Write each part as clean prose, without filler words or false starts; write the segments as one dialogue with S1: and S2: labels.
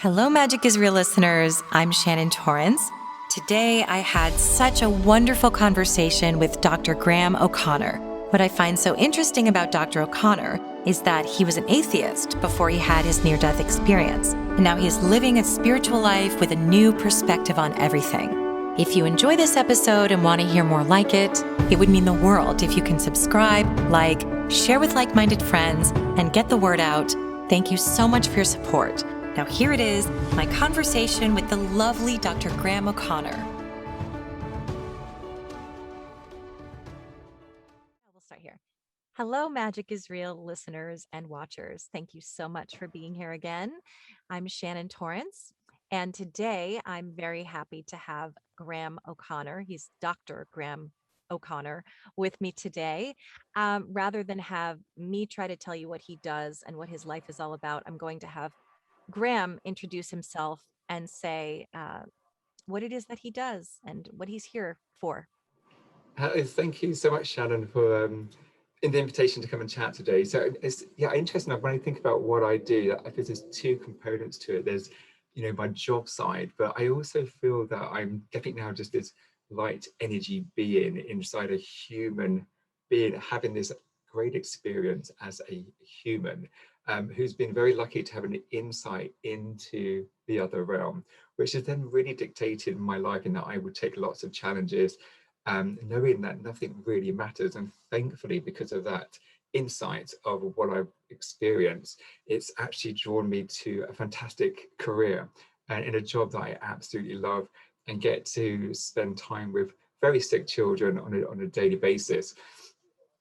S1: Hello, Magic is Real listeners. I'm Shannon Torrance. Today, I had such a wonderful conversation with Dr. Graeme O'Connor. What I find so interesting about Dr. O'Connor is that he was an atheist before he had his near-death experience, and now he is living a spiritual life with a new perspective on everything. If you enjoy this episode and want to hear more like it would mean the world if you can subscribe, like, share with like-minded friends, and get the word out. Thank you so much for your support. Now here it is, my conversation with the lovely Dr. Graeme O'Connor. We'll start here. Hello, Magic is Real listeners and watchers. Thank you so much for being here again. I'm Shannon Torrance, and today I'm very happy to have Graeme O'Connor. He's Dr. Graeme O'Connor with me today. Rather than have me try to tell you what he does and what his life is all about, I'm going to have Graeme introduce himself and say what it is that he does and what he's here for.
S2: Thank you so much, Shannon, for in the invitation to come and chat today. So it's interesting when I think about what I do. I think there's two components to it. There's my job side, but I also feel that I'm getting now just this light energy being inside a human being, having this great experience as a human. Who's been very lucky to have an insight into the other realm, which has then really dictated my life in that I would take lots of challenges, knowing that nothing really matters. And thankfully, because of that insight of what I've experienced, it's actually drawn me to a fantastic career and in a job that I absolutely love and get to spend time with very sick children on a daily basis.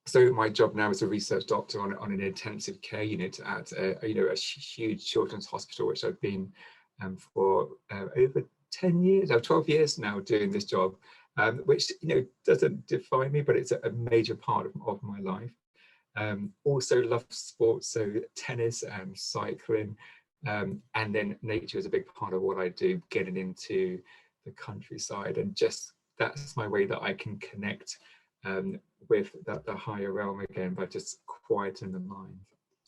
S2: So my job now is a research doctor on an intensive care unit at a huge children's hospital, which I've been for over 10 years, 12 years now doing this job, which doesn't define me, but it's a major part of my life. Also love sports, so tennis and cycling, and then nature is a big part of what I do, getting into the countryside, and just that's my way that I can connect with the higher realm again by just quieting the mind.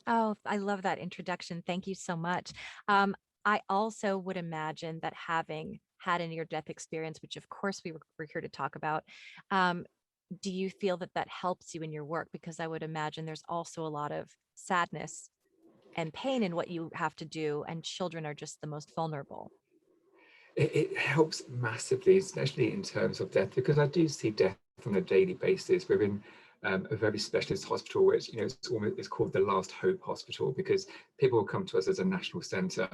S1: Oh, I love that introduction. Thank you so much. I also would imagine that having had a near-death experience, which of course we're here to talk about, do you feel that that helps you in your work? Because I would imagine there's also a lot of sadness and pain in what you have to do, and children are just the most vulnerable.
S2: It helps massively, especially in terms of death, because I do see death on a daily basis. We're in a very specialist hospital, which it's called the Last Hope Hospital, because people will come to us as a national centre.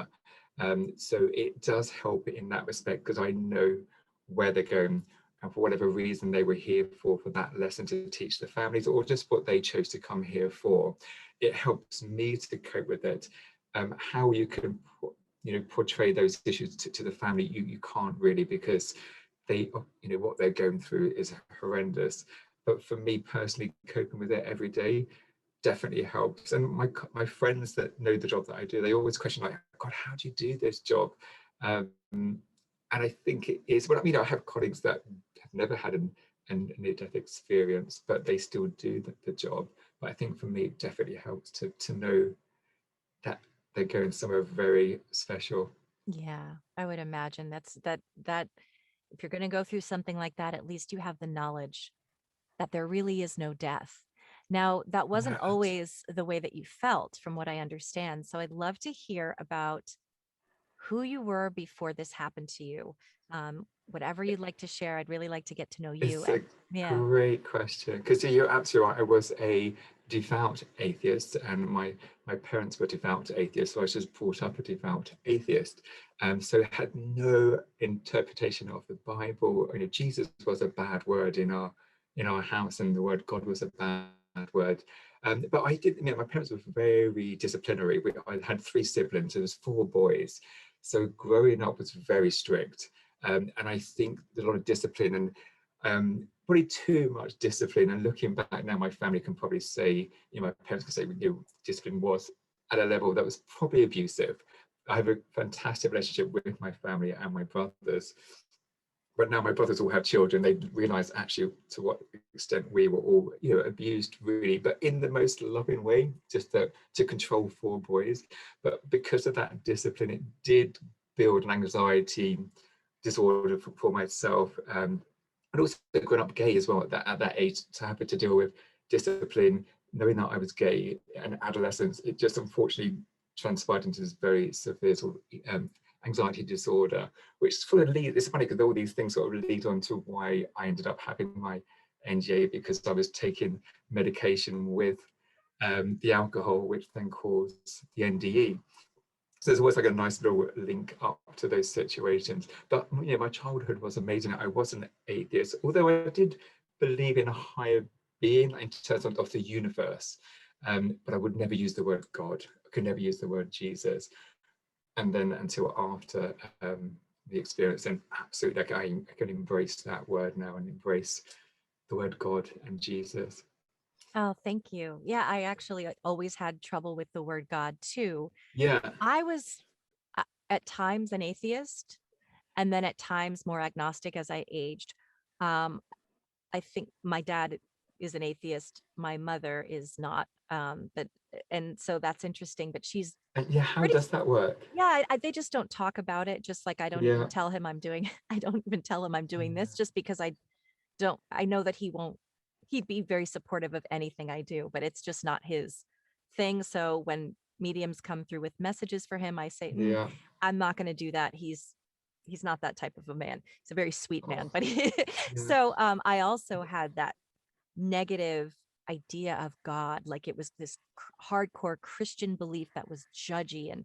S2: So it does help in that respect, because I know where they're going, and for whatever reason they were here for that lesson to teach the families, or just what they chose to come here for. It helps me to cope with it. How you can portray those issues to the family, you can't really, because they what they're going through is horrendous. But for me personally, coping with it every day definitely helps. And my friends that know the job that I do, they always question, like, God, how do you do this job? And I think it is, well, I have colleagues that have never had a near-death experience, but they still do the job. But I think for me, it definitely helps to know that they're going somewhere very special.
S1: Yeah, I would imagine that if you're going to go through something like that, at least you have the knowledge that there really is no death. Now, that wasn't
S2: No,
S1: always the way that you felt, from what I understand. So I'd love to hear about who you were before this happened to you. Whatever you'd like to share, I'd really like to get to know you.
S2: it's a
S1: Yeah.
S2: great question, because you're absolutely right. I was a devout atheist, and my parents were devout atheists, so I was just brought up a devout atheist. So it had no interpretation of the Bible. Jesus was a bad word in our house, and the word God was a bad word. But I did. My parents were very disciplinary. I had 3 siblings. There was 4 boys, so growing up was very strict. And I think a lot of discipline, and probably too much discipline. And looking back now, my family can probably say, my parents can say, discipline was at a level that was probably abusive. I have a fantastic relationship with my family and my brothers. but now my brothers all have children, they realize actually to what extent we were all, abused really, but in the most loving way, just to control 4 boys. But because of that discipline, it did build an anxiety disorder for myself. And also growing up gay as well at that age, to have to deal with discipline, knowing that I was gay and adolescence, it just unfortunately transpired into this very severe sort of anxiety disorder, which sort of leads, it's funny because all these things sort of lead on to why I ended up having my NDA, because I was taking medication with the alcohol, which then caused the NDE. So there's always like a nice little link up to those situations. But my childhood was amazing. I wasn't atheist, although I did believe in a higher being in terms of the universe. But I would never use the word God. I could never use the word Jesus. And then until after the experience, and absolutely, like I can embrace that word now and embrace the word God and Jesus.
S1: Oh, thank you. Yeah, I actually always had trouble with the word God too.
S2: Yeah.
S1: I was at times an atheist, and then at times more agnostic as I aged. Um, I think my dad is an atheist. My mother is not. And so that's interesting. But she's
S2: And yeah, how
S1: pretty.
S2: does that work?
S1: Yeah, they just don't talk about it. Just like I don't even
S2: Yeah.
S1: tell him I'm doing. I don't even tell him I'm doing
S2: Yeah.
S1: this, just because I know that he won't. He'd be very supportive of anything I do, but it's just not his thing. So when mediums come through with messages for him, I say,
S2: Yeah.
S1: I'm not going to do that. He's not that type of a man. He's a very sweet man,
S2: Oh,
S1: but
S2: yeah.
S1: so I also had that negative idea of God, like it was this hardcore Christian belief that was judgy, and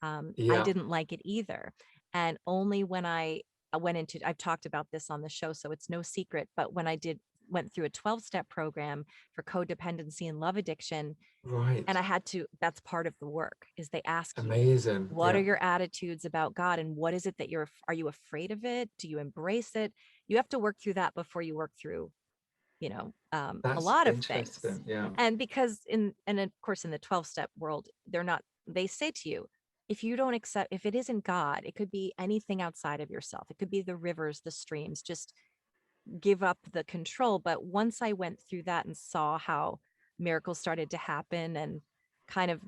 S1: I
S2: Yeah.
S1: didn't like it either. And only when I went into, I've talked about this on the show, so it's no secret, but when I went through a 12-step program for codependency and love addiction,
S2: Right.
S1: and I had to, that's part of the work, is they ask you,
S2: Amazing.
S1: what are
S2: Yeah.
S1: your attitudes about God, and what is it that are you afraid of it? Do you embrace it? You have to work through that before you work through a
S2: That's
S1: lot of things.
S2: interesting. Yeah.
S1: And because and of course in the 12-step world, they say to you, if you don't accept, if it isn't God, it could be anything outside of yourself. It could be the rivers, the streams, just give up the control. But once I went through that and saw how miracles started to happen, and kind of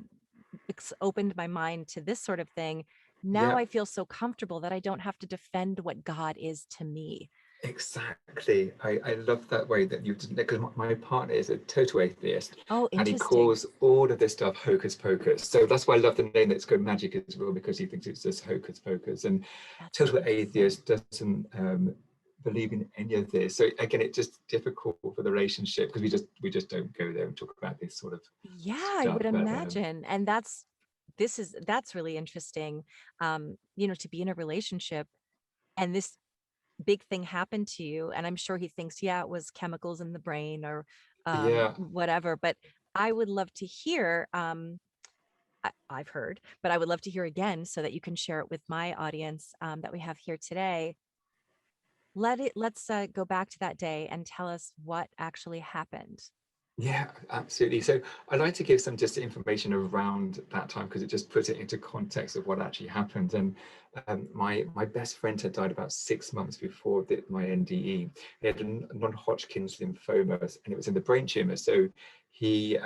S1: opened my mind to this sort of thing, now
S2: Yeah.
S1: I feel so comfortable that I don't have to defend what God is to me.
S2: Exactly. I love that way that you didn't, because my partner is a total atheist,
S1: Oh,
S2: and he
S1: interesting.
S2: calls all of this stuff hocus pocus. So that's why I love the name Let's Go Magic as well, because he thinks it's just hocus pocus. And
S1: That's so
S2: total
S1: interesting.
S2: atheist doesn't believe in any of this. So again, it's just difficult for the relationship because we just don't go there and talk about this sort of
S1: Yeah, I
S2: stuff.
S1: would
S2: But
S1: imagine. And that's really interesting. To be in a relationship and this big thing happened to you. And I'm sure he thinks, yeah, it was chemicals in the brain or
S2: yeah,
S1: whatever. But I would love to hear, I've heard, but I would love to hear again so that you can share it with my audience that we have here today. Let's go back to that day and tell us what actually happened.
S2: yeah, absolutely. So I like to give some just information around that time because it just puts it into context of what actually happened. And my best friend had died about 6 months before my NDE. He had a non-Hodgkin's lymphoma, and it was in the brain tumor. So he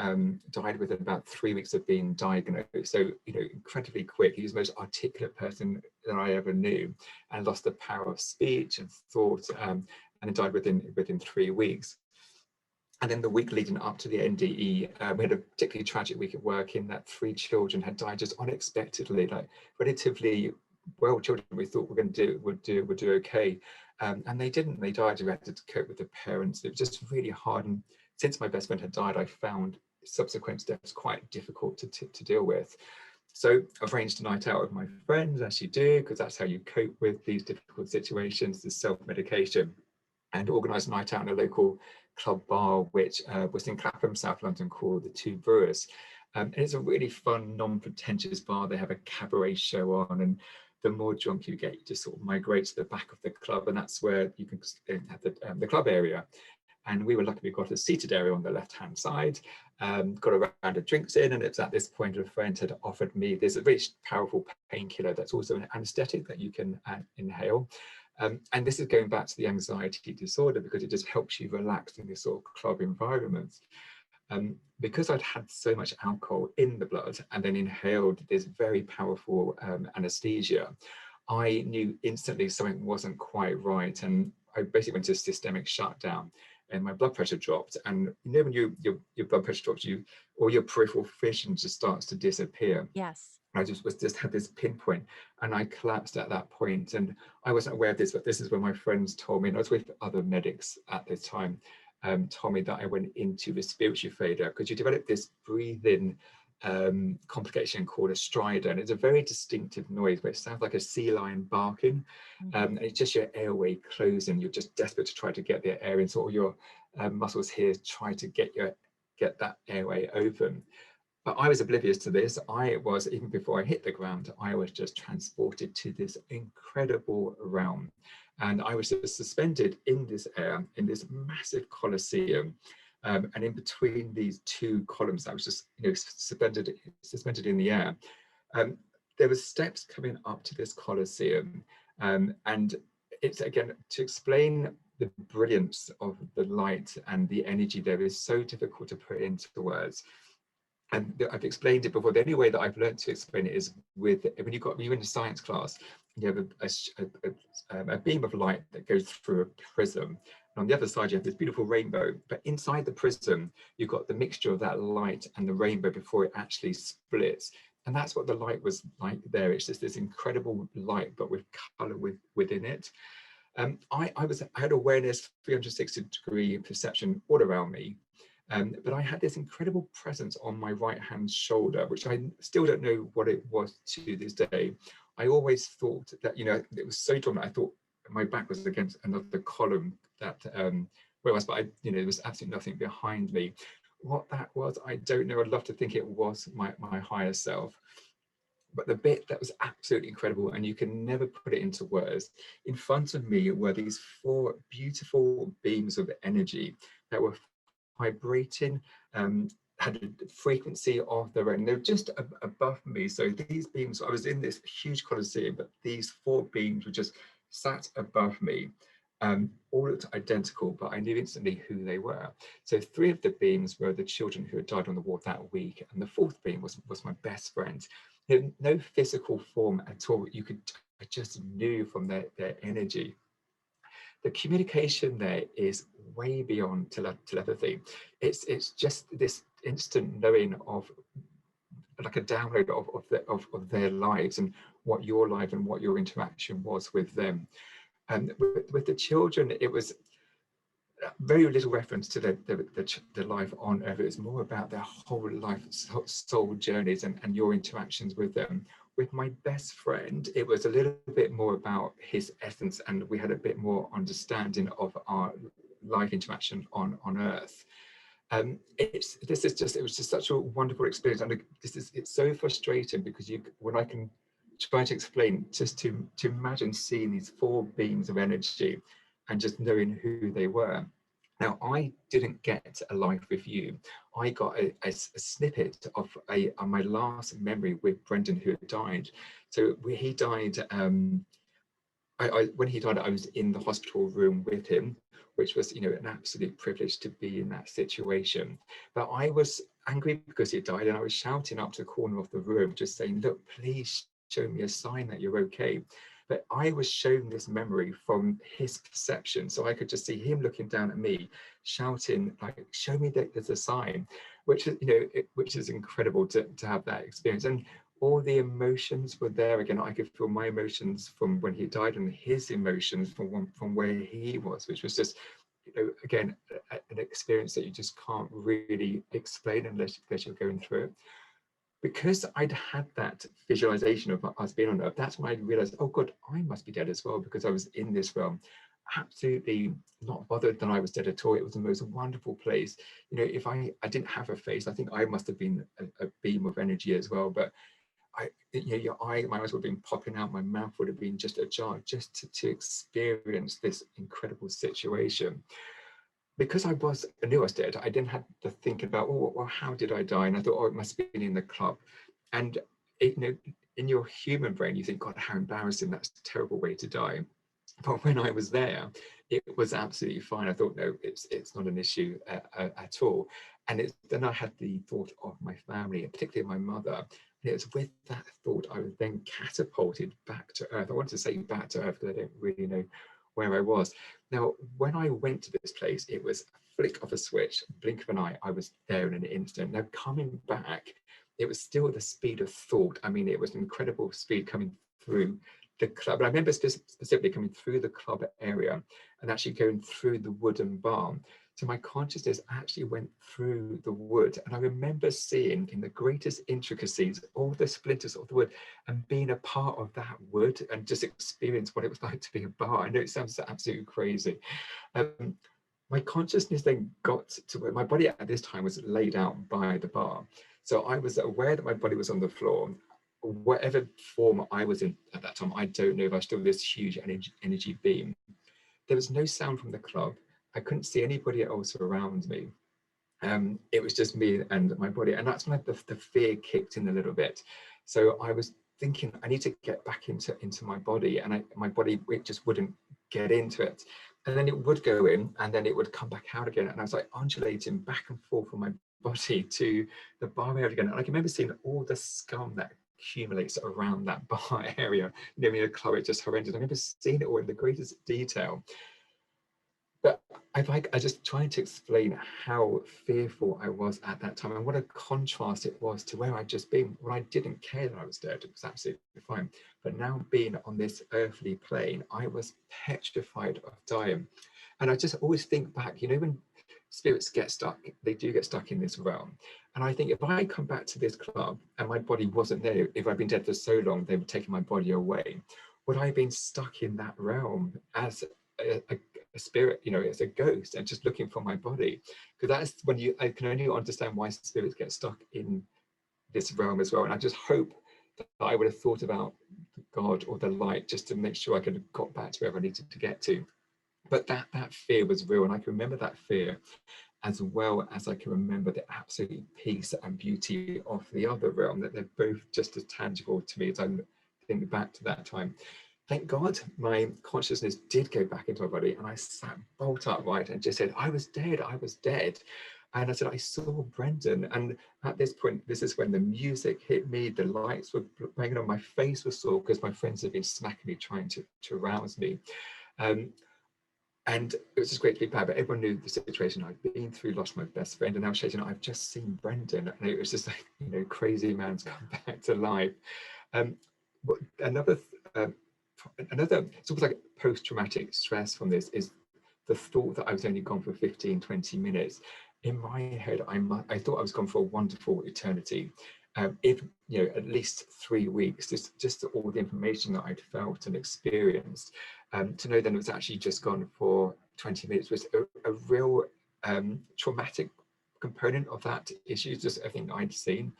S2: died within about 3 weeks of being diagnosed. So incredibly quick. He was the most articulate person that I ever knew, and lost the power of speech and thought, and he died within 3 weeks. And then the week leading up to the NDE, we had a particularly tragic week at work in that 3 children had died just unexpectedly, like relatively well children we thought would do okay. And they didn't, they died. We had to cope with the parents. It was just really hard. And since my best friend had died, I found subsequent steps quite difficult to deal with. So I've arranged a night out with my friends, as you do, because that's how you cope with these difficult situations, the self-medication, and organised a night out in a local club bar, which was in Clapham, South London, called the Two Brewers. And it's a really fun, non-pretentious bar. They have a cabaret show on, and the more drunk you get, you just sort of migrate to the back of the club, and that's where you can have the club area. And we were lucky we got a seated area on the left-hand side, got a round of drinks in, and it was at this point a friend had offered me this very powerful painkiller that's also an anesthetic that you can inhale. And this is going back to the anxiety disorder, because it just helps you relax in this sort of club environment. Because I'd had so much alcohol in the blood and then inhaled this very powerful anesthesia, I knew instantly something wasn't quite right. And I basically went to systemic shutdown, and my blood pressure dropped. And you know, when your blood pressure drops, all your peripheral vision just starts to disappear.
S1: Yes.
S2: I just had this pinpoint, and I collapsed at that point. And I wasn't aware of this, but this is when my friends told me, and I was with other medics at the time, told me that I went into respiratory failure, because you develop this breathing complication called a stridor, and it's a very distinctive noise where it sounds like a sea lion barking. And it's just your airway closing. You're just desperate to try to get the air in, so all your muscles here try to get that airway open. But I was oblivious to this. Even before I hit the ground, I was just transported to this incredible realm. And I was just suspended in this air, in this massive coliseum. And in between these two columns, I was just suspended in the air. There were steps coming up to this coliseum. And it's, again, to explain the brilliance of the light and the energy there is so difficult to put into words. And I've explained it before. The only way that I've learned to explain it is when you're in a science class, you have a beam of light that goes through a prism. And on the other side, you have this beautiful rainbow. But inside the prism, you've got the mixture of that light and the rainbow before it actually splits. And that's what the light was like there. It's just this incredible light, but with color within it. I had awareness, 360-degree perception all around me. But I had this incredible presence on my right-hand shoulder, which I still don't know what it was to this day. I always thought that, it was so dominant. I thought my back was against another column that where I was, but there was absolutely nothing behind me. What that was, I don't know. I'd love to think it was my higher self. But the bit that was absolutely incredible, and you can never put it into words, in front of me were these 4 beautiful beams of energy that were vibrating, had a frequency of their own. They were just above me. So these beams, I was in this huge coliseum, but these 4 beams were just sat above me. All looked identical, but I knew instantly who they were. So 3 of the beams were the children who had died on the ward that week, and the 4th beam was my best friend. No physical form at all. I just knew from their energy. The communication there is way beyond telepathy. It's just this instant knowing of, like a download of their lives and what your life and what your interaction was with them. And with the children, it was very little reference to the life on Earth. It was more about their whole life, soul journeys and your interactions with them. With my best friend, it was a little bit more about his essence, and we had a bit more understanding of our life interaction on Earth. It was just such a wonderful experience, and it's so frustrating because when I can try to explain, just to imagine seeing these 4 beams of energy and just knowing who they were. Now, I didn't get a life review. I got a snippet of my last memory with Brendan, who had died. So he died. When he died, I was in the hospital room with him, which was, an absolute privilege to be in that situation. But I was angry because he died, and I was shouting up to the corner of the room, just saying, "Look, please show me a sign that you're okay." But I was shown this memory from his perception, so I could just see him looking down at me, shouting, like, "Show me that there's a sign," which is, which is incredible to have that experience. And all the emotions were there again. I could feel my emotions from when he died and his emotions from where he was, which was just, again, an experience that you just can't really explain unless you're going through it. Because I'd had that visualization of us being on Earth, that's when I realized, oh God, I must be dead as well, because I was in this realm, absolutely not bothered that I was dead at all. It was the most wonderful place. If I didn't have a face, I think I must have been a beam of energy as well. But my eyes would have been popping out, my mouth would have been just ajar, just to experience this incredible situation. because I knew I was dead, I didn't have to think about, oh, well, how did I die? And I thought, oh, it must have been in the club. And in your human brain, you think, God, how embarrassing, that's a terrible way to die. But when I was there, it was absolutely fine. I thought, no, it's not an issue at all. And then I had the thought of my family, and particularly my mother. And it was with that thought I was then catapulted back to earth. I want to say back to earth because I don't really know where I was. Now, when I went to this place, it was a flick of a switch, blink of an eye, I was there in an instant. Now, coming back, it was still the speed of thought. I mean, it was an incredible speed coming through the club. But I remember specifically coming through the club area and actually going through the wooden barn. So my consciousness actually went through the wood. And I remember seeing in the greatest intricacies all the splinters of the wood and being a part of that wood and just experience what it was like to be a bar. I know it sounds absolutely crazy. My consciousness then got to where my body at this time was laid out by the bar. So I was aware that my body was on the floor. Whatever form I was in at that time, I don't know if I was still this huge energy beam. There was no sound from the club. I couldn't see anybody else around me. It was just me and my body. And that's when the fear kicked in a little bit. So I was thinking, I need to get back into my body. And my body, it just wouldn't get into it. And then it would go in and then it would come back out again. And I was like undulating back and forth from my body to the bar area again. And I can remember seeing all the scum that accumulates around that bar area. In a club, it's just horrendous. I remember seeing it all in the greatest detail. But I just trying to explain how fearful I was at that time and what a contrast it was to where I'd just been. When I didn't care that I was dead, it was absolutely fine. But now being on this earthly plane, I was petrified of dying. And I just always think back, when spirits get stuck, they do get stuck in this realm. And I think if I come back to this club and my body wasn't there, if I'd been dead for so long, they would take my body away. Would I have been stuck in that realm as a spirit, as a ghost and just looking for my body? Because that's when I can only understand why spirits get stuck in this realm as well. And I just hope that I would have thought about God or the light just to make sure I could have got back to where I needed to get to. But that fear was real, and I can remember that fear as well as I can remember the absolute peace and beauty of the other realm, that they're both just as tangible to me as I think back to that time. Thank God my consciousness did go back into my body, and I sat bolt upright and just said, I was dead. And I said, I saw Brendan. And at this point, this is when the music hit me, the lights were banging on, my face was sore because my friends had been smacking me, trying to rouse me. And it was just great to be back, but everyone knew the situation I'd been through, lost my best friend, and now shaking, I've just seen Brendan. And it was just like, crazy man's come back to life. Another, it's almost like post-traumatic stress from this is the thought that I was only gone for 15, 20 minutes. In my head, I thought I was gone for a wonderful eternity. If, at least 3 weeks, just all the information that I'd felt and experienced. To know then it was actually just gone for 20 minutes was a real traumatic component of that issue, just everything I'd seen.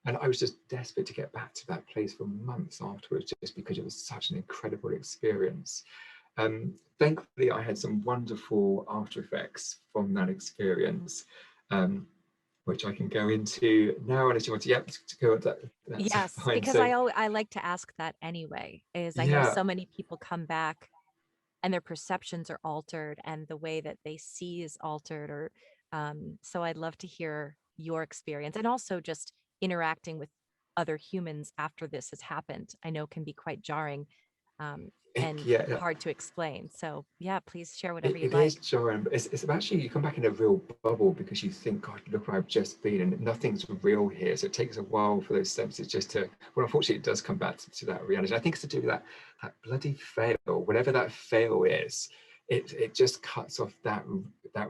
S2: And I was just desperate to get back to that place for months afterwards, just because it was such an incredible experience. Thankfully, I had some wonderful after effects from that experience, which I can go into now, unless you want to go into that.
S3: Yes,
S2: fine.
S3: because I like to ask that anyway, is I know so many people come back and their perceptions are altered and the way that they see is altered, or so I'd love to hear your experience, and also just interacting with other humans after this has happened. I know can be quite jarring and hard to explain. So yeah, please share whatever you'd like.
S2: It is jarring, but it's actually, you come back in a real bubble because you think, God, look where I've just been, and nothing's real here. So it takes a while for those senses just to, well, unfortunately, it does come back to that reality. I think it's to do with that bloody fail, whatever that fail is. It just cuts off that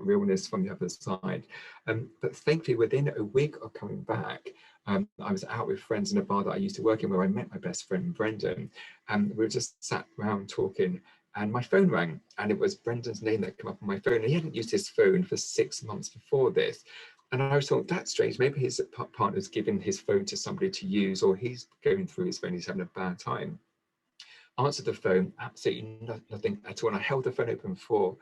S2: realness from the other side. But thankfully, within a week of coming back, I was out with friends in a bar that I used to work in, where I met my best friend Brendan, and we were just sat around talking, and my phone rang, and it was Brendan's name that came up on my phone, and he hadn't used his phone for 6 months before this. And I thought, that's strange, maybe his partner's given his phone to somebody to use, or he's going through his phone, he's having a bad time. Answered the phone, absolutely nothing at all, and I held the phone open for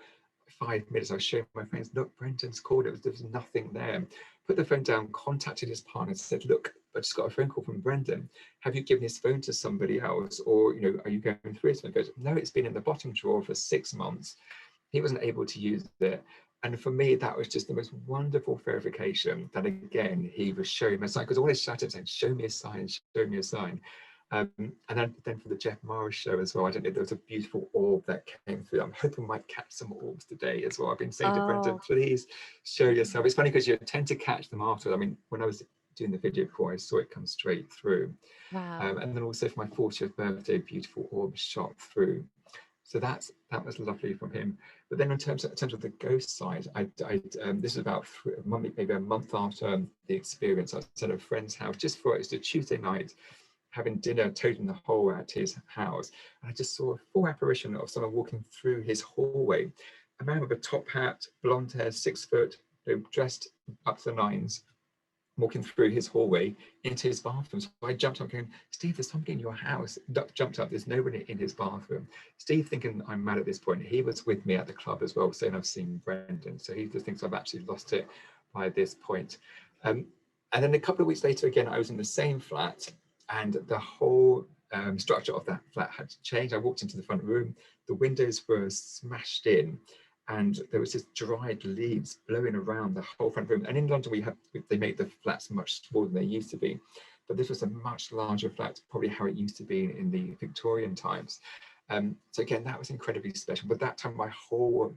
S2: 5 minutes, I was showing my friends, look, Brendan's called, there was nothing there. Put the phone down, contacted his partner and said, look, I just got a phone call from Brendan. Have you given his phone to somebody else? Or, are you going through it? And he goes, no, it's been in the bottom drawer for 6 months. He wasn't able to use it. And for me, that was just the most wonderful verification that, again, he was showing me a sign, because I always shouted saying, show me a sign, show me a sign. And then for the Jeff Morris show as well, I don't know, there was a beautiful orb that came through. I'm hoping we might catch some orbs today as well. I've been saying to Brendan, please show yourself. It's funny because you tend to catch them after. I mean, when I was doing the video before, I saw it come straight through.
S3: Wow.
S2: And then also for my 40th birthday, beautiful orb shot through. So that was lovely from him. But then in terms of the ghost side, this is about maybe a month after the experience. I was at a friend's house it's a Tuesday night, having dinner, toting the hole at his house. And I just saw a full apparition of someone walking through his hallway. A man with a top hat, blonde hair, 6 foot, dressed up to the nines, walking through his hallway into his bathroom. So I jumped up going, Steve, there's somebody in your house. Jumped up, there's nobody in his bathroom. Steve, thinking I'm mad at this point, he was with me at the club as well, saying I've seen Brendan. So he just thinks I've actually lost it by this point. And then a couple of weeks later, again, I was in the same flat, and the whole structure of that flat had changed. I walked into the front room, the windows were smashed in, and there was just dried leaves blowing around the whole front room. And in London, they make the flats much smaller than they used to be, but this was a much larger flat, probably how it used to be in the Victorian times. So again, that was incredibly special. But that time, my whole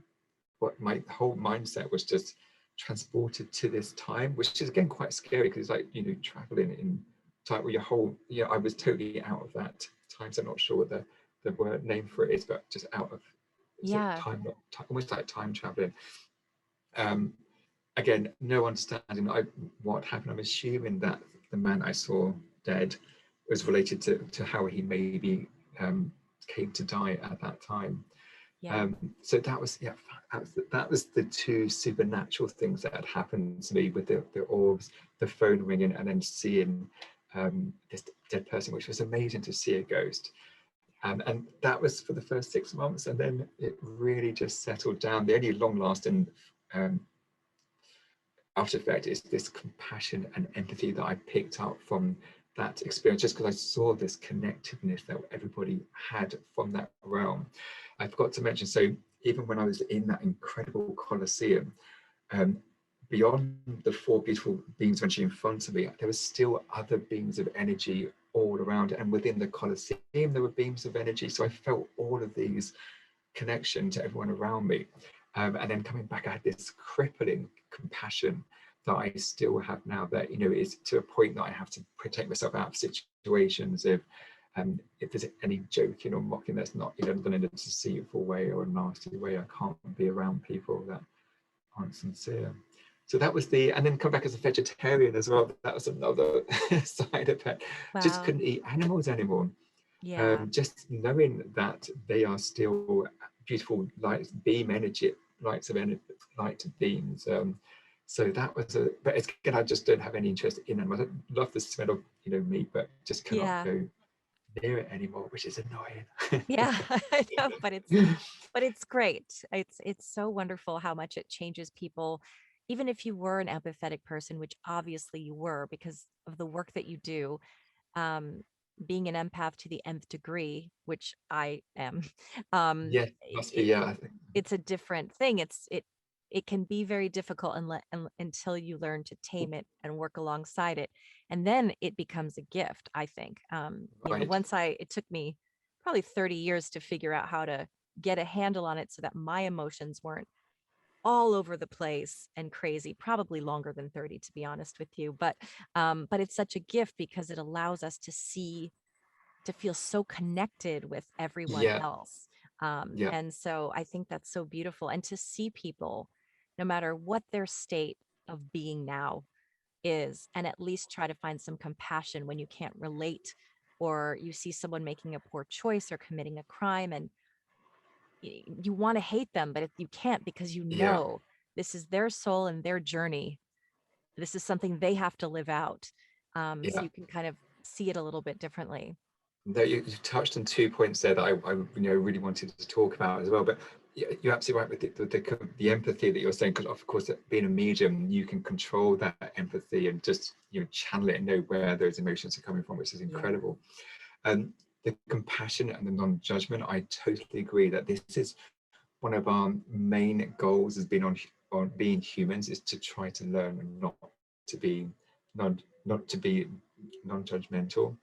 S2: mindset was just transported to this time, which is again quite scary, because it's like, traveling in time where I was totally out of that time. So I'm not sure what the word name for it is, but just out of time, almost like time traveling. Again, no understanding what happened. I'm assuming that the man I saw dead was related to how he maybe came to die at that time. So that was the two supernatural things that had happened to me, with the orbs, the phone ringing, and then seeing this dead person, which was amazing to see a ghost. And that was for the first 6 months, and then it really just settled down. The only long-lasting after effect is this compassion and empathy that I picked up from that experience, just because I saw this connectiveness that everybody had from that realm. I forgot to mention, so even when I was in that incredible Colosseum, beyond the 4 beautiful beams of energy in front of me, there were still other beams of energy all around, and within the Colosseum there were beams of energy. So I felt all of these connection to everyone around me, and then coming back, I had this crippling compassion that I still have now, that is to a point that I have to protect myself out of situations if there's any joking or mocking that's not done in a deceitful way or a nasty way. I can't be around people that aren't sincere. So that was and then come back as a vegetarian as well. That was another side effect.
S3: Wow.
S2: Just couldn't eat animals anymore. Just knowing that they are still beautiful light beams. So that was but again, I just don't have any interest in them. I don't love the smell of meat, but just cannot go near it anymore, which is annoying.
S3: I know, but it's great. It's so wonderful how much it changes people. Even if you were an empathetic person, which obviously you were because of the work that you do, being an empath to the nth degree, which I am,
S2: must be, I think.
S3: It's a different thing. It can be very difficult until you learn to tame it and work alongside it, and then it becomes a gift, I think. It took me probably 30 years to figure out how to get a handle on it so that my emotions weren't all over the place and crazy, probably longer than 30, to be honest with you. But it's such a gift because it allows us to feel so connected with everyone else. And so I think that's so beautiful. And to see people, no matter what their state of being now is, and at least try to find some compassion when you can't relate, or you see someone making a poor choice or committing a crime, and you want to hate them, but you can't, because this is their soul and their journey. This is something they have to live out. So you can kind of see it a little bit differently.
S2: No, you touched on 2 points there that I really wanted to talk about as well. But you're absolutely right with the empathy that you're saying, because of course being a medium you can control that empathy and just channel it and know where those emotions are coming from, which is incredible. The compassion and the non-judgment, I totally agree that this is one of our main goals has been on being humans, is to try to learn and not to be non-judgmental,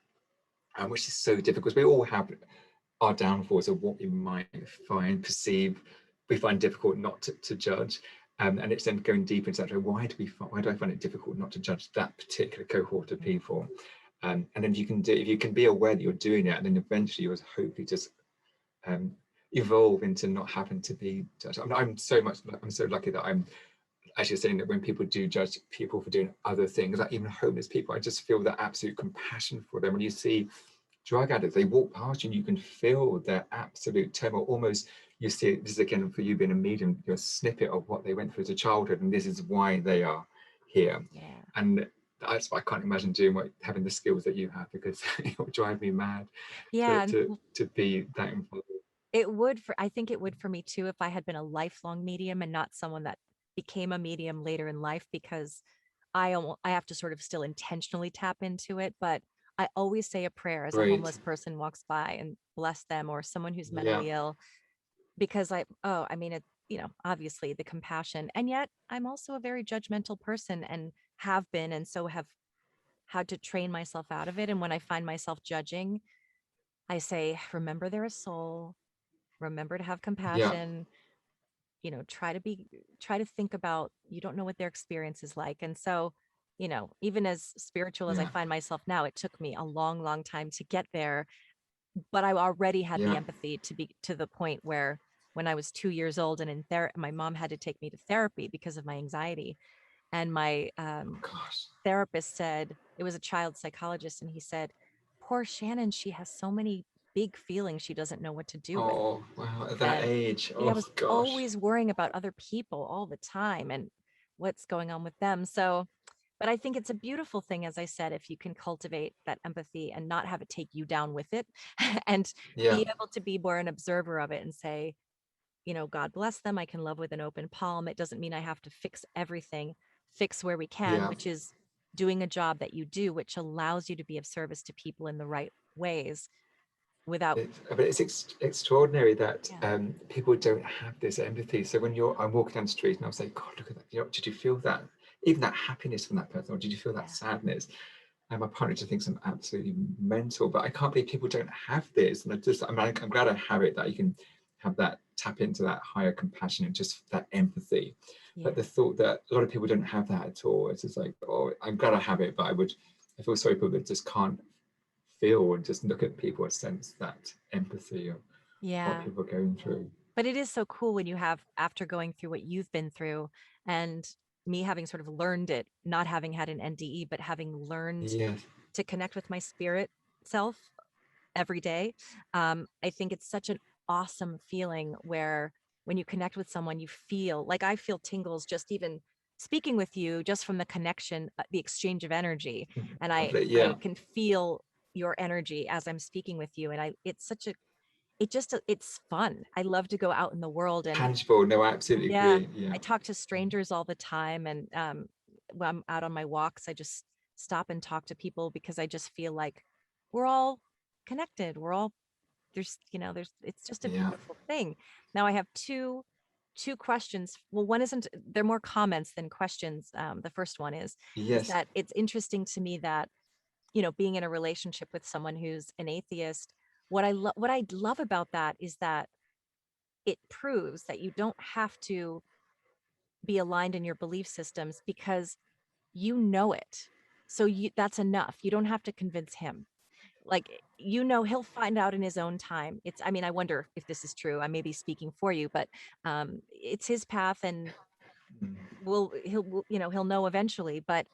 S2: which is so difficult. We all have our downfalls of what we might we find difficult not to judge, and it's then going deep into that. Why do I find it difficult not to judge that particular cohort of people? And then if you can be aware that you're doing it, and then eventually you'll hopefully just evolve into not having to be judged. I'm so lucky that I'm actually saying that when people do judge people for doing other things, like even homeless people, I just feel that absolute compassion for them. When you see drug addicts, they walk past you and you can feel their absolute turmoil. Almost, you see this is again for you being a medium, your snippet of what they went through as a childhood, and this is why they are here. And that's why I can't imagine having the skills that you have, because it would drive me mad to be that involved.
S3: I think it would for me too, if I had been a lifelong medium and not someone that became a medium later in life, because I have to sort of still intentionally tap into it. But I always say a prayer as a homeless person walks by and bless them, or someone who's mentally ill, because obviously the compassion. And yet I'm also a very judgmental person and have been, and so have had to train myself out of it. And when I find myself judging, I say, remember they're a soul, remember to have compassion, try to think about, you don't know what their experience is like. And so, even as spiritual as I find myself now, it took me a long, long time to get there, but I already had the empathy to be to the point where when I was 2 years old and in therapy, my mom had to take me to therapy because of my anxiety. And my therapist said, it was a child psychologist, and he said, poor Shannon, she has so many big feelings she doesn't know what to do with.
S2: Oh, wow, at that age.
S3: I was always worrying about other people all the time and what's going on with them. So, but I think it's a beautiful thing, as I said, if you can cultivate that empathy and not have it take you down with it, and be able to be more an observer of it and say, God bless them. I can love with an open palm. It doesn't mean I have to fix everything, fix where we can, which is doing a job that you do, which allows you to be of service to people in the right ways without.
S2: But it's extraordinary that people don't have this empathy. So when I'm walking down the street and I'll say, God, look at that. Did you feel that? Even that happiness from that person, or did you feel that sadness? And my partner just thinks I'm absolutely mental, but I can't believe people don't have this. And I'm glad I have it, that you can have that, tap into that higher compassion and just that empathy. But the thought that a lot of people don't have that at all, it's just like, oh, I'm glad I have it, but I feel sorry for people that just can't feel and just look at people and sense that empathy of what people are going through.
S3: But it is so cool when you have, after going through what you've been through, and me having sort of learned it, not having had an NDE, but having learned to connect with my spirit self every day. I think it's such an awesome feeling where when you connect with someone, you feel like, I feel tingles just even speaking with you, just from the connection, the exchange of energy. And I can feel your energy as I'm speaking with you. And it's fun. I love to go out in the world and
S2: tangible. No, I absolutely agree.
S3: I talk to strangers all the time. And when I'm out on my walks, I just stop and talk to people, because I just feel like we're all connected. We're all, it's just a beautiful thing. Now I have two questions. Well, they're more comments than questions. The first one is that it's interesting to me that, being in a relationship with someone who's an atheist, what I love about that is that it proves that you don't have to be aligned in your belief systems, because it. So that's enough. You don't have to convince him. Like, he'll find out in his own time. I wonder if this is true. I may be speaking for you, but it's his path, and he'll know eventually. But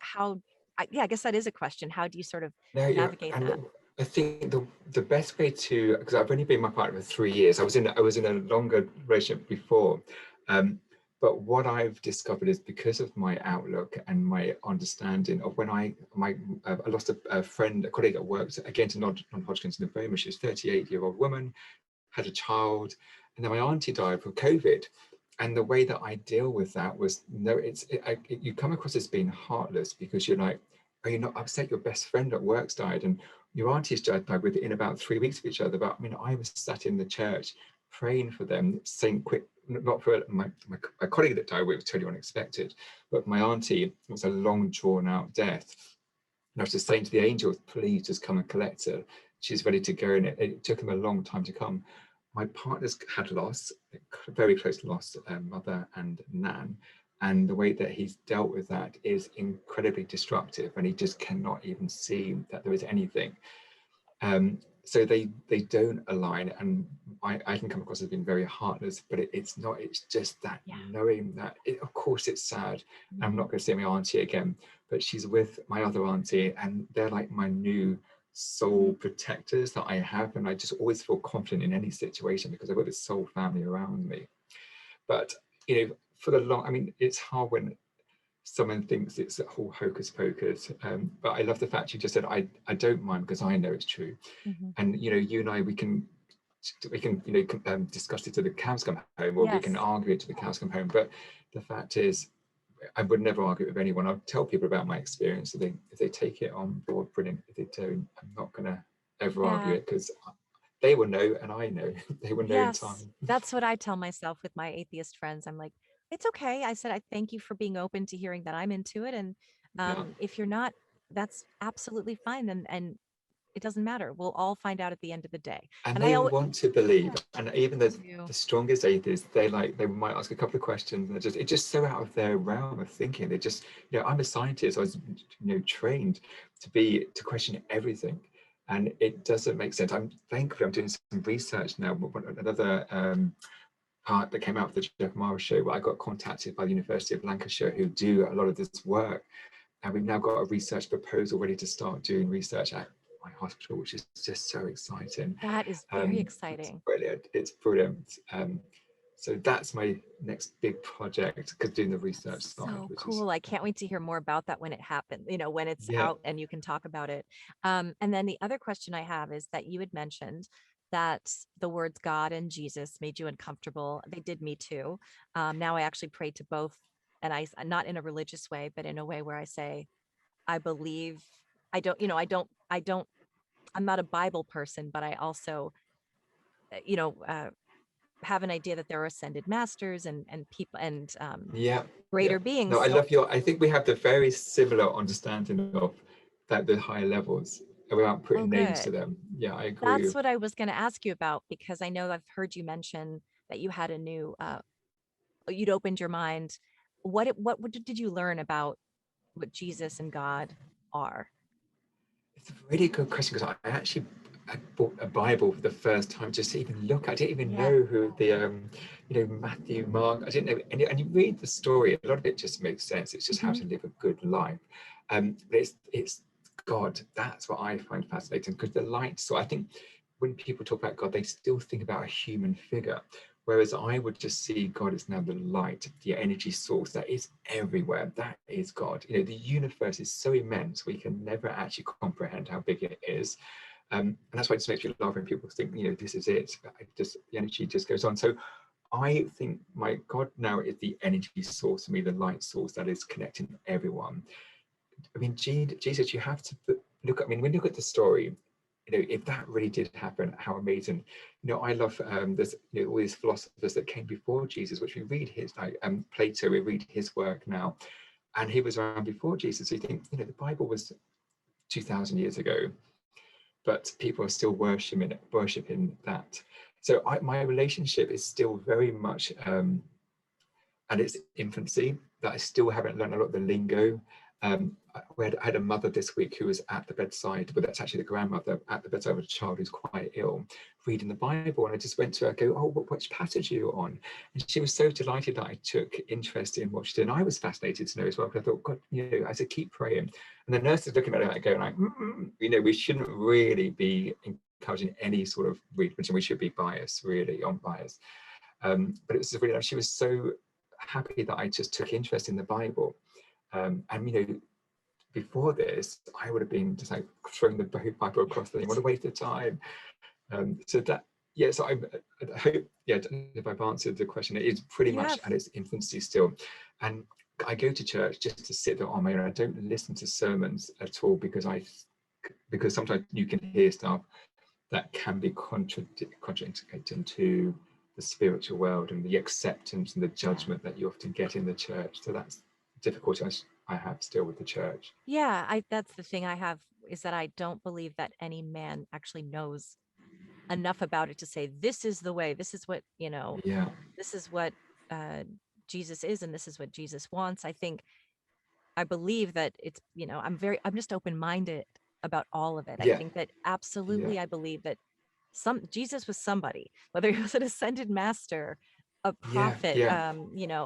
S3: I guess that is a question. How do you sort of navigate that?
S2: I think the best way to, because I've only been my partner for 3 years. I was in a longer relationship before, but what I've discovered is, because of my outlook and my understanding of when I lost a colleague at work, again to non-Hodgkin's lymphoma. She was a 38-year-old woman, had a child, And then my auntie died from COVID. And the way that I deal with that was, no, you come across as being heartless because you're like, are you not upset your best friend at work's died? And your auntie's died within about 3 weeks of each other. But I mean, I was sat in the church praying for them, saying quick, not for my colleague that died, it was totally unexpected, but my auntie, it was a long drawn out death. And I was just saying to the angels, please just come and collect her. She's ready to go. And it took him a long time to come. My partner's had lost, very close loss, mother and nan. And the way that he's dealt with that is incredibly destructive. And he just cannot even see that there is anything. So they don't align, and I can come across as being very heartless, but it's not. It's just that knowing that, of course, it's sad. I'm not going to see my auntie again, but she's with my other auntie, and they're like my new soul protectors that I have, and I just always feel confident in any situation because I've got this soul family around me. But for the long, I mean, it's hard when someone thinks it's a whole hocus pocus, but I love the fact you just said I don't mind because I know it's true. And you and I, we can discuss it till the cows come home, or we can argue it till the cows come home. But the fact is, I would never argue with anyone. I'll tell people about my experience. If they take it on board, brilliant. If they don't, I'm not gonna ever argue it, because they will know and I know. They will know in time.
S3: That's what I tell myself with my atheist friends. I'm like, it's okay. I said, I thank you for being open to hearing that I'm into it. And if you're not, that's absolutely fine. And it doesn't matter. We'll all find out at the end of the day.
S2: And they want to believe. And even the strongest atheists, they might ask a couple of questions, and it's just so out of their realm of thinking. They just, I'm a scientist. I was, trained to question everything. And it doesn't make sense. I'm thankful I'm doing some research now. Another part that came out of the Jeff Morris show, where I got contacted by the University of Lancashire, who do a lot of this work. And we've now got a research proposal ready to start doing research at my hospital, which is just so exciting.
S3: That is very exciting.
S2: It's brilliant. So that's my next big project, because doing the research side.
S3: So cool. I can't wait to hear more about that when it happens, when it's out and you can talk about it. And then the other question I have is that you had mentioned that the words God and Jesus made you uncomfortable. They did me too. Now I actually pray to both, and not in a religious way, but in a way where I say, I believe. I'm not a Bible person, but I also, have an idea that there are ascended masters and people and greater beings.
S2: No, I love I think we have the very similar understanding of that, the higher levels, without putting names to them. Yeah, I agree.
S3: That's what I was going to ask you about, because I know I've heard you mention that you had you'd opened your mind. What did you learn about what Jesus and God are?
S2: It's a really good question, because I bought a Bible for the first time just to even look. I didn't even know who the Matthew, Mark, I didn't know and you read the story, a lot of it just makes sense. It's just how to live a good life. But it's God. That's what I find fascinating, because the light. So I think when people talk about God, they still think about a human figure, whereas I would just see God as now the light, the energy source that is everywhere. That is God. The universe is so immense, we can never actually comprehend how big it is. And that's why it just makes me laugh when people think, this is it. The energy just goes on. So I think my God now is the energy source for me, the light source that is connecting everyone. I mean, Jesus, you have to look at, when you look at the story, if that really did happen, how amazing. I love there's all these philosophers that came before Jesus, which we read his, Plato, we read his work now, and he was around before Jesus. So you think, the Bible was 2,000 years ago, but people are still worshiping that. So my relationship is still very much at its infancy, that I still haven't learned a lot of the lingo. I had a mother this week who was at the bedside, but that's actually the grandmother at the bedside of a child who's quite ill, reading the Bible. And I just went to her, which passage are you on? And she was so delighted that I took interest in what she did. And I was fascinated to know as well, because I thought, God, I said, keep praying. And the nurse is looking at her going like, we shouldn't really be encouraging any sort of religion. We should be biased, really, on bias. But it was really, she was so happy that I just took interest in the Bible. And before this, I would have been just like throwing the Bible across the thing. What a waste of time. So yeah, so I hope, yeah, if I've answered the question. It is pretty
S3: You
S2: much
S3: have.
S2: at its infancy still. And I go to church just to sit there on my own. I don't listen to sermons at all because sometimes you can hear stuff that can be contradicting to the spiritual world and the acceptance and the judgment that you often get in the church. So that's the difficulty I have still with the church.
S3: Yeah, I that's the thing I have, is that I don't believe that any man actually knows enough about it to say this is the way, this is what,
S2: Yeah,
S3: this is what uh Jesus is, and this is what Jesus wants. I believe that it's, I'm just open-minded about all of it. I
S2: yeah,
S3: think that
S2: yeah,
S3: absolutely, I believe that Jesus was somebody, whether he was an ascended master, a
S2: yeah,
S3: prophet,
S2: yeah,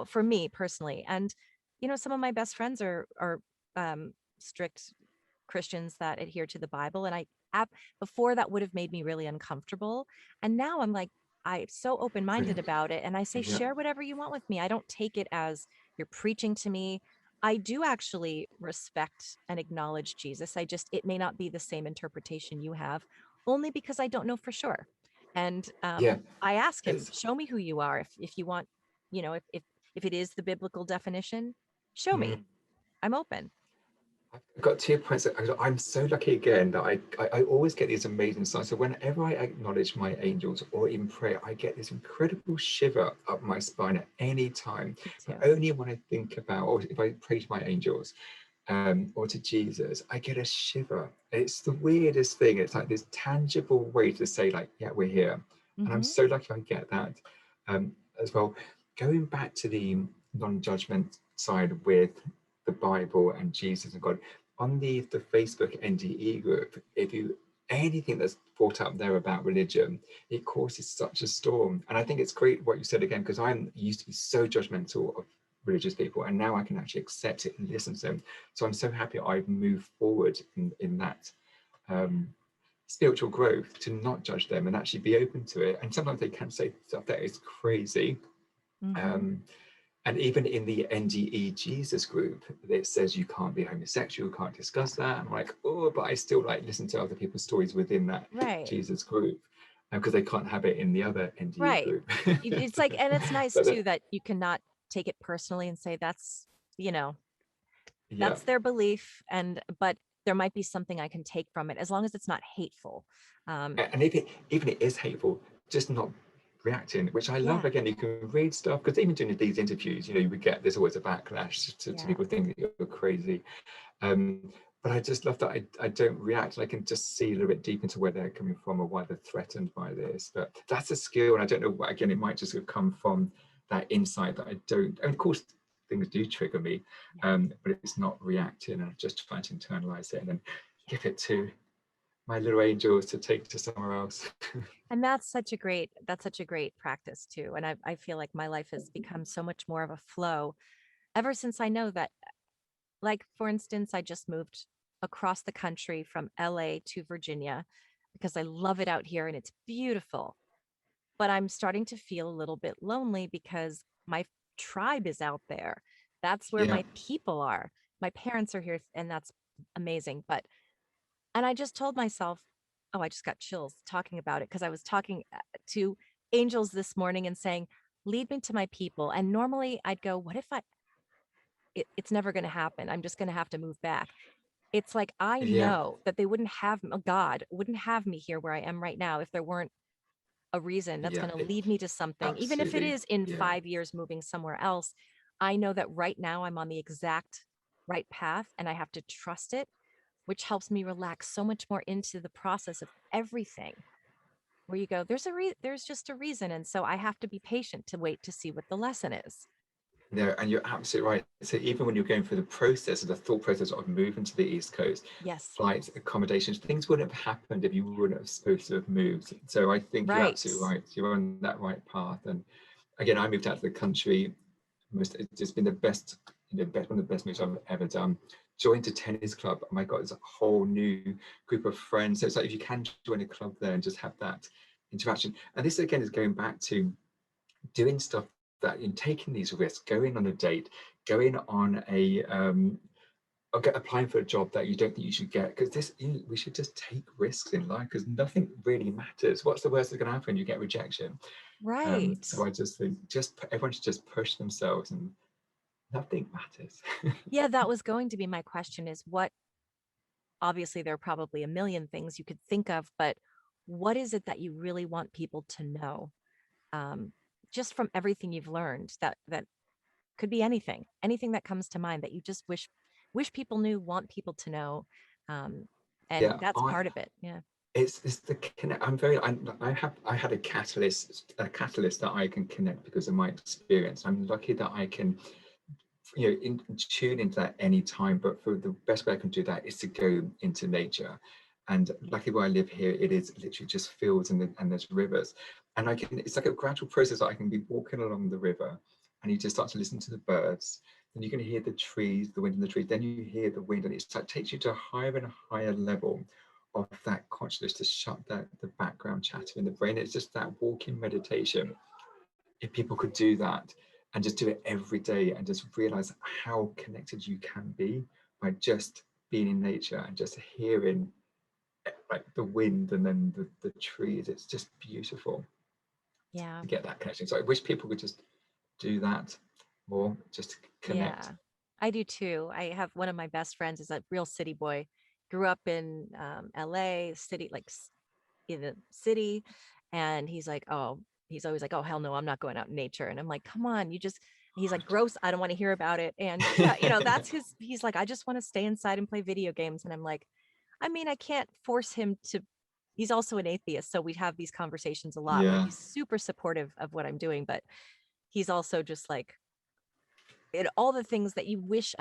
S3: for me personally. And, some of my best friends are strict Christians that adhere to the Bible. And before, that would have made me really uncomfortable. And now I'm like, I'm so open-minded
S2: brilliant.
S3: about it. And I say,
S2: Yeah,
S3: share whatever you want with me. I don't take it as you're preaching to me. I do actually respect and acknowledge Jesus. It may not be the same interpretation you have, only because I don't know for sure. And
S2: yeah.
S3: I ask him,
S2: It's,
S3: show me who you are. If you want, if it is the biblical definition, show me. I'm open.
S2: I've got 2 points. I'm so lucky again that I always get these amazing signs. So whenever I acknowledge my angels or in prayer, I get this incredible shiver up my spine at any time.
S3: Me
S2: But
S3: too.
S2: only when I think about, or if I pray to my angels or to Jesus, I get a shiver. It's the weirdest thing. It's like this tangible way to say, like, yeah, we're here. And I'm
S3: Hmm.
S2: so lucky I get that as well. Going back to the non-judgment side with the Bible and Jesus and God, on the Facebook NDE group, if you anything that's brought up there about religion, it causes such a storm. And I think it's great what you said again, because I'm used to be so judgmental of religious people, and now I can actually accept it and listen to them. So I'm so happy I've moved forward in that um, spiritual growth to not judge them and actually be open to it. And sometimes they can say stuff that is crazy.
S3: Hmm.
S2: Um, and even in the NDE Jesus group, it says you can't be homosexual, you can't discuss that. I'm like, oh, but I still like listen to other people's stories within that
S3: Right.
S2: Jesus group because they can't have it in the other NDE
S3: Right.
S2: group.
S3: It's like, and it's nice
S2: But
S3: too that you cannot take it personally and say you know,
S2: yeah,
S3: that's their belief. But there might be something I can take from it, as long as it's not hateful.
S2: and if it even it is hateful, just not reacting, which I love.
S3: Yeah.
S2: Again, you can read stuff because even during these interviews, you would get there's always a backlash to
S3: Yeah.
S2: people thinking that you're crazy. Um, but I just love that I don't react. I can just see a little bit deep into where they're coming from or why they're threatened by this. But that's a skill, and I don't know. Again, it might just have come from that insight that I don't. And of course, things do trigger me,
S3: Yeah.
S2: but it's not reacting. And I'm just trying to internalize it and then give it to my little angels to take to somewhere else.
S3: And that's such a great practice too. And I feel like my life has become so much more of a flow ever since I know that, like, for instance, I just moved across the country from LA to Virginia because I love it out here and it's beautiful. But I'm starting to feel a little bit lonely because my tribe is out there. That's where
S2: Yeah,
S3: my people are. My parents are here, and that's amazing. And I just told myself, oh, I just got chills talking about it, because I was talking to angels this morning and saying, lead me to my people. And normally I'd go, what if it's never going to happen? I'm just going to have to move back. It's like, I
S2: yeah,
S3: know that they wouldn't have, God wouldn't have me here where I am right now if there weren't a reason that's
S2: yeah.
S3: going to lead me to something, even if it
S2: Absolutely.
S3: is in
S2: Yeah.
S3: 5 years moving somewhere else. I know that right now I'm on the exact right path and I have to trust it, which helps me relax so much more into the process of everything. Where you go, there's just a reason. And so I have to be patient to wait to see what the lesson is.
S2: No, and you're absolutely right. So even when you're going through the process of the thought process of moving to the East Coast,
S3: Yes.
S2: flights, accommodations, things wouldn't have happened if you wouldn't have supposed to have moved. So I think you're
S3: Right.
S2: absolutely right. You're on that right path. And again, I moved out of the country. It's just been the best, one of the best moves I've ever done. Joined a tennis club. Oh my God, it's a whole new group of friends. So it's like if you can join a club there and just have that interaction. And this again is going back to doing stuff that in taking these risks, going on a date, going on or get applying for a job that you don't think you should get, because we should just take risks in life, because nothing really matters. What's the worst that's going to happen? You get rejection.
S3: Right.
S2: So I just think everyone should just push themselves, and nothing matters.
S3: Yeah, that was going to be my question, is what, obviously there are probably a million things you could think of, but what is it that you really want people to know? Um, just from everything you've learned, that could be anything that comes to mind that you just wish people knew, want people to know. Um, and
S2: Yeah,
S3: that's part of it. Yeah.
S2: it's the connect. I had a catalyst that I can connect because of my experience. I'm lucky that I can, tune into that any time. But for the best way I can do that is to go into nature. And luckily where I live here, it is literally just fields and there's rivers. And it's like a gradual process. I can be walking along the river, and you just start to listen to the birds. Then you can hear the trees, the wind in the trees. Then you hear the wind, and it takes you to a higher and higher level of that consciousness, to shut the background chatter in the brain. It's just that walking meditation. If people could do that and just do it every day, and just realize how connected you can be by just being in nature and just hearing like the wind and then the trees, it's just beautiful
S3: Yeah.
S2: to get that connection. So I wish people could just do that more, just to
S3: Yeah.
S2: connect.
S3: I do too. I have one of my best friends is a real city boy, grew up in LA city, in the city. And he's always like, oh, hell no, I'm not going out in nature. And I'm like, come on, he's like, gross. I don't want to hear about it. And yeah, he's like, I just want to stay inside and play video games. And I'm like, I mean, I can't force him to. He's also an atheist. So we have these conversations a lot where
S2: Yeah,
S3: he's super supportive of what I'm doing, but he's also just like, all the things that you wish.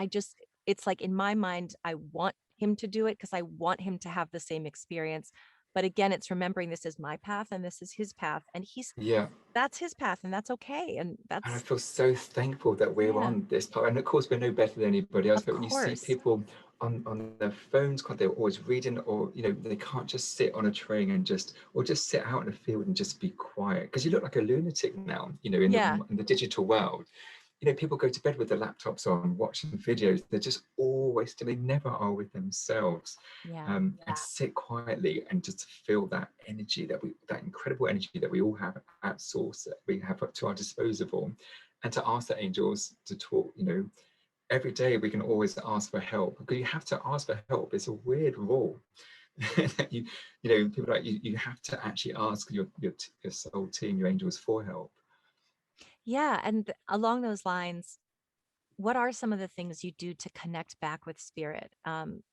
S3: It's like in my mind, I want him to do it because I want him to have the same experience. But again, it's remembering this is my path and this is his path. And
S2: yeah.
S3: that's his path and that's okay. And
S2: And I
S3: that's,
S2: feel so thankful that we're
S3: yeah,
S2: on this part. And of course, we're no better than anybody else.
S3: of
S2: But when you see
S3: course.
S2: people on their phones, they're always reading, or they can't just sit on a train and just sit out in a field and just be quiet. Because you look like a lunatic now,
S3: Yeah.
S2: in the digital world. People go to bed with their laptops on, watching videos. They're just always, they never are with themselves.
S3: Yeah.
S2: And sit quietly and just feel that energy, that incredible energy that we all have at source, that we have up to our disposal, and to ask the angels to talk. Every day we can always ask for help, because you have to ask for help. It's a weird rule. People like you have to actually ask your soul team, your angels, for help.
S3: Yeah. And along those lines, what are some of the things you do to connect back with spirit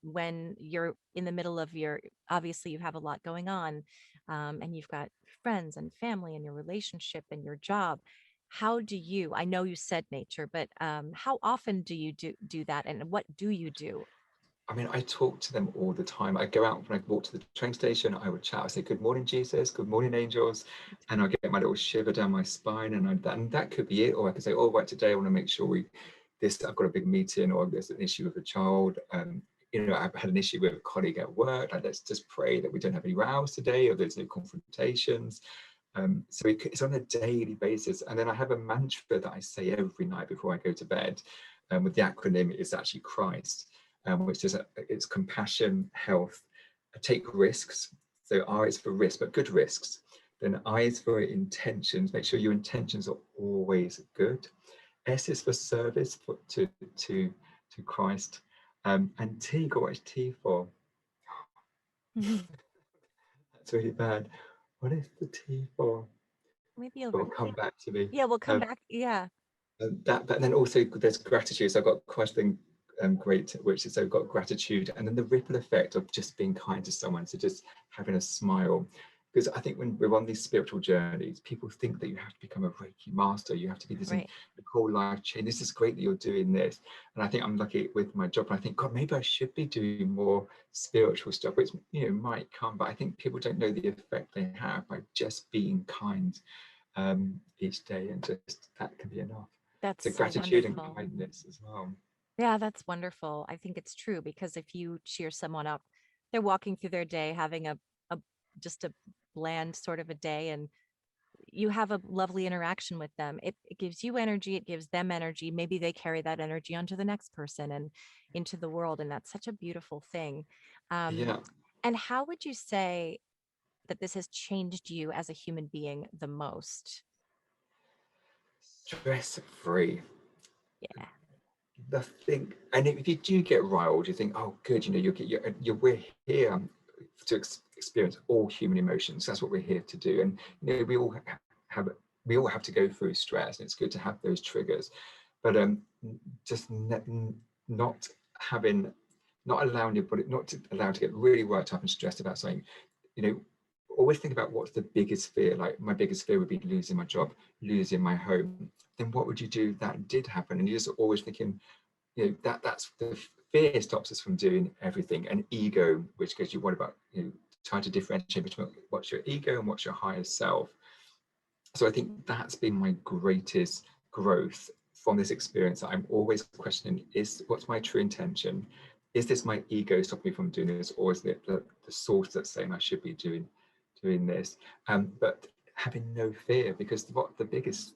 S3: when you're in the middle of obviously you have a lot going on, and you've got friends and family and your relationship and your job? How do you, I know you said nature, but how often do you do that, and what do you do?
S2: I mean, I talk to them all the time. I go out, when I walk to the train station, I would chat. I say, "Good morning, Jesus. Good morning, angels," and I get my little shiver down my spine, and that could be it. Or I could say, "Oh, right, today I want to make sure I've got a big meeting, or there's an issue with a child. I've had an issue with a colleague at work. Like, let's just pray that we don't have any rows today, or there's no confrontations." So it's on a daily basis. And then I have a mantra that I say every night before I go to bed. With the acronym, it's actually Christ, which is it's compassion, health, take risks. So R is for risk, but good risks. Then I is for intentions. Make sure your intentions are always good. S is for service, to Christ. And T, what is T for?
S3: Mhm.
S2: That's really bad. What is the T for?
S3: Maybe you'll
S2: It will come back to me.
S3: yeah, we'll come
S2: Um,
S3: back. Yeah.
S2: but then also there's gratitude. So I've got quite a thing great, which is I've got gratitude, and then the ripple effect of just being kind to someone, so just having a smile. Because I think when we're on these spiritual journeys, people think that you have to become a Reiki master, you have to be this
S3: Right.
S2: whole life change. This is great that you're doing this, and I think I'm lucky with my job. And I think, God, maybe I should be doing more spiritual stuff, which might come. But I think people don't know the effect they have by just being kind each day, and just that can be enough.
S3: That's
S2: So
S3: so
S2: gratitude and
S3: wonderful.
S2: kindness as well.
S3: Yeah, that's wonderful. I think it's true, because if you cheer someone up, they're walking through their day having a just a bland sort of a day, and you have a lovely interaction with them. It gives you energy, it gives them energy. Maybe they carry that energy onto the next person and into the world. And that's such a beautiful thing.
S2: Yeah.
S3: And how would you say that this has changed you as a human being the most?
S2: Stress free.
S3: Yeah.
S2: The thing, and if you do get riled, you think, oh, good, we're here to experience all human emotions. That's what we're here to do. And have we all have to go through stress, and it's good to have those triggers. But just not having, not allowing your body, not to allow to get really worked up and stressed about something. Always think about what's the biggest fear. Like my biggest fear would be losing my job, losing my home. Then what would you do if that did happen? And you're just always thinking, that's the fear stops us from doing everything. And ego, which goes, you worry about, trying to differentiate between what's your ego and what's your higher self. So I think that's been my greatest growth from this experience. I'm always questioning, what's my true intention? Is this my ego stopping me from doing this, or is it the source that's saying I should be doing this? But having no fear, because what the biggest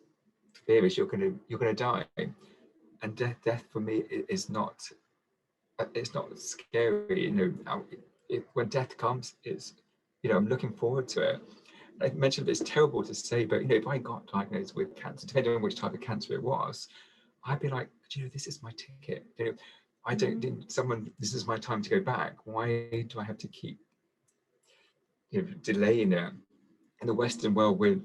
S2: fear is, you're gonna die, and death for me is not, it's not scary. When death comes, I'm looking forward to it. I mentioned it's terrible to say, but if I got diagnosed with cancer, depending on which type of cancer it was, I'd be like, this is my ticket. I don't this is my time to go back. Why do I have to keep delaying it? In the Western world, we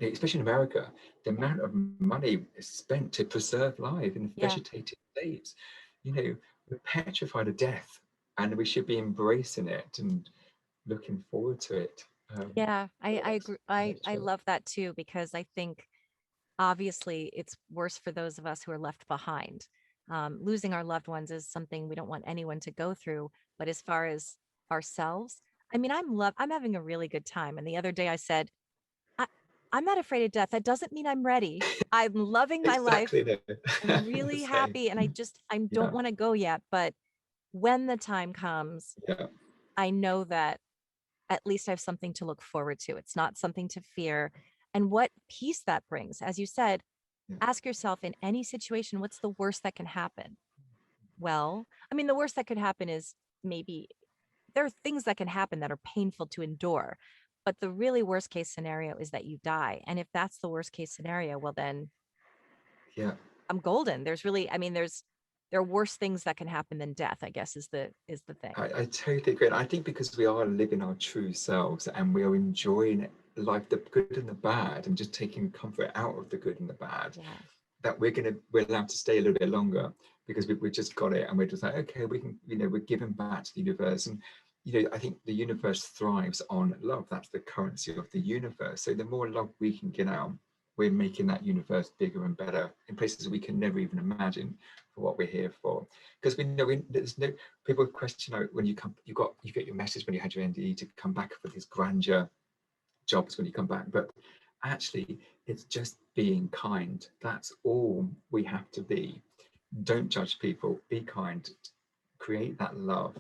S2: especially in America, the amount of money is spent to preserve life in vegetative states. We're petrified of death, and we should be embracing it and looking forward to it.
S3: I agree. I love that too, because I think obviously it's worse for those of us who are left behind. Losing our loved ones is something we don't want anyone to go through. But as far as ourselves, I mean, I'm having a really good time. And the other day I said, I'm not afraid of death. That doesn't mean I'm ready. I'm loving my life. I'm really happy. And I don't want to go yet. But when the time comes, I know that at least I have something to look forward to. It's not something to fear. And what peace that brings. As you said, ask yourself, in any situation, what's the worst that can happen? Well, I mean, the worst that could happen is maybe there are things that can happen that are painful to endure. But the really worst case scenario is that you die. And if that's the worst case scenario, well, then I'm golden. There are worse things that can happen than death, I guess, is the thing.
S2: I totally agree. And I think because we are living our true selves and we are enjoying life, the good and the bad, and just taking comfort out of the good and the bad, that we're allowed to stay a little bit longer, because we just got it, and we're just like, okay, we can, we're giving back to the universe. And I think the universe thrives on love. That's the currency of the universe. So the more love we can get out, we're making that universe bigger and better in places we can never even imagine for what we're here for. Because we know there's no, people question when you get your message when you had your NDE to come back for these grandeur jobs when you come back, but actually it's just being kind. That's all we have to be. Don't judge people, be kind, create that love.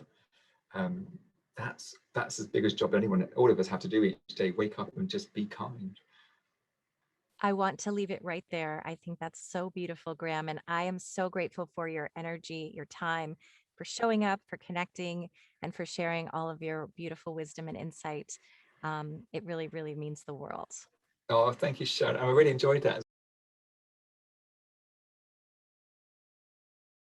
S2: That's as big a job all of us have to do each day. Wake up and just be kind.
S3: I want to leave it right there. I think that's so beautiful, Graeme. And I am so grateful for your energy, your time, for showing up, for connecting, and for sharing all of your beautiful wisdom and insight. It really, really means the world.
S2: Oh, thank you, Sharon. I really enjoyed that.